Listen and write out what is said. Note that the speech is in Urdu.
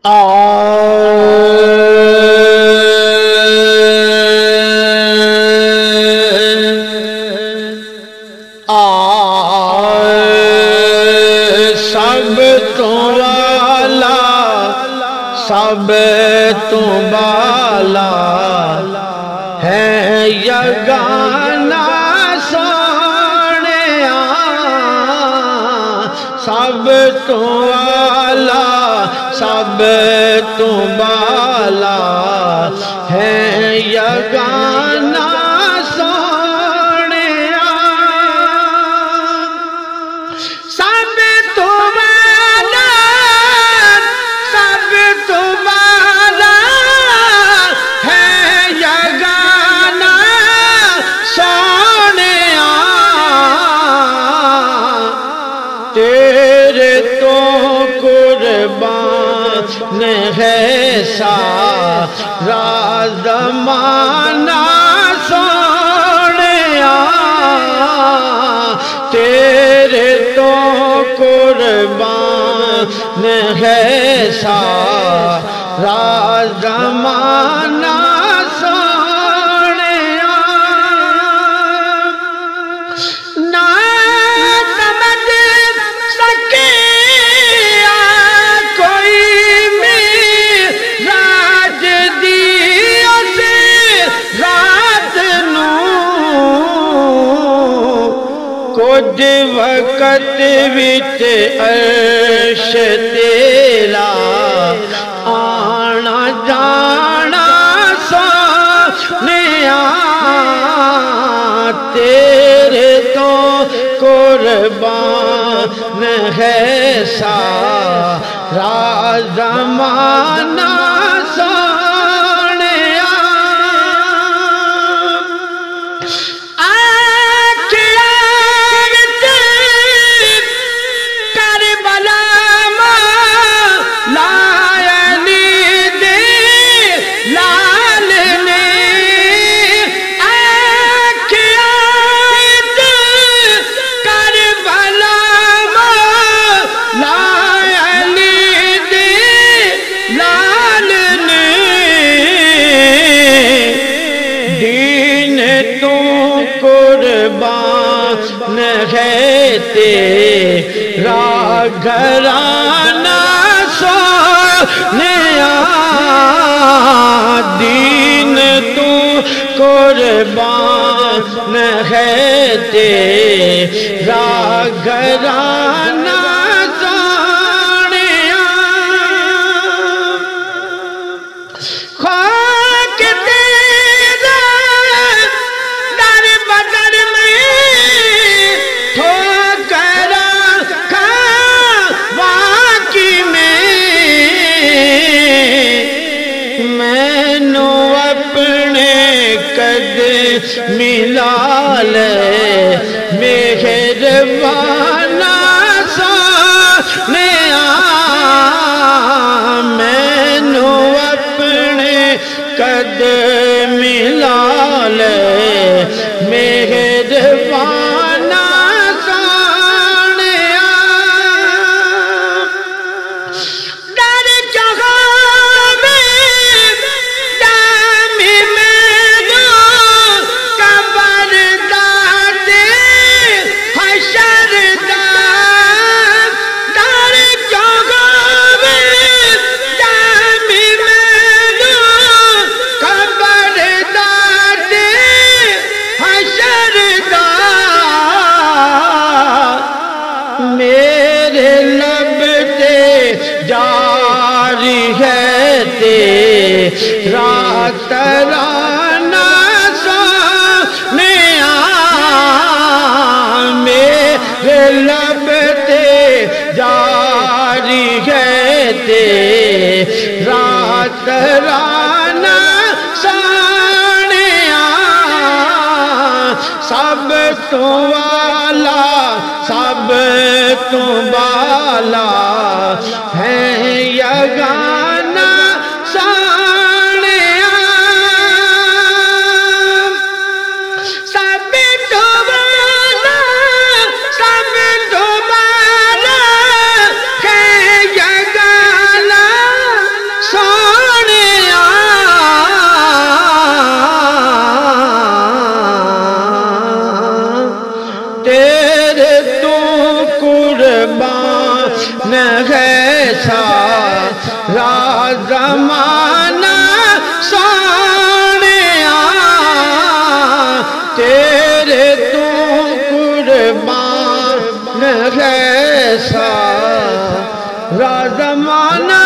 سب تو والا سب تو بالا ہے یگانا سونیا، سب تو والا سب تو بالا ہے یگانا سونیا، سب تو والا سب تو بالا ہے یگانا سونیا، تیرے تو قربان ہے سارا زمانہ سونیا، تیرے تو قربان ہے سارا زمانہ سونیا، نہ سمجھ سکے کوئی میراج دی اس رات نوں، کچھ وقت وچ عرش تیرا آنا جانا سونیا، تیرے تو قربان ہے سارا زمانہ سونیا، کربلا لال نے کربلا لال نے دین تو قربان ہے تیرا گھرانہ سونیا، دین تو قربان ہے تیرا گھرانہ سونیا، خاک تیرا در بدر میں ٹھوکر کھا واقعی میں نو اپنے ملا لے مہربانہ سونیا، میں نو اپنے قد ملا لے مہربانہ سونیا، در جہاں میں دام میں دو قبر دادے حشر دار، در جہاں میں دام میں دو قبر دادے حشر دار، میرے لب تے جاری ہے تیرا ترانہ سونیا، میرے لب تے جاری ہے تیرا ترانہ سونیا، سب تو والا سب تو بالا ہے یگانہ سونیا، سب تو والا سب تو بالا ہے یگانہ ہے سارا زمانہ سونیا تیرے تو قربان ہے سارا زمانہ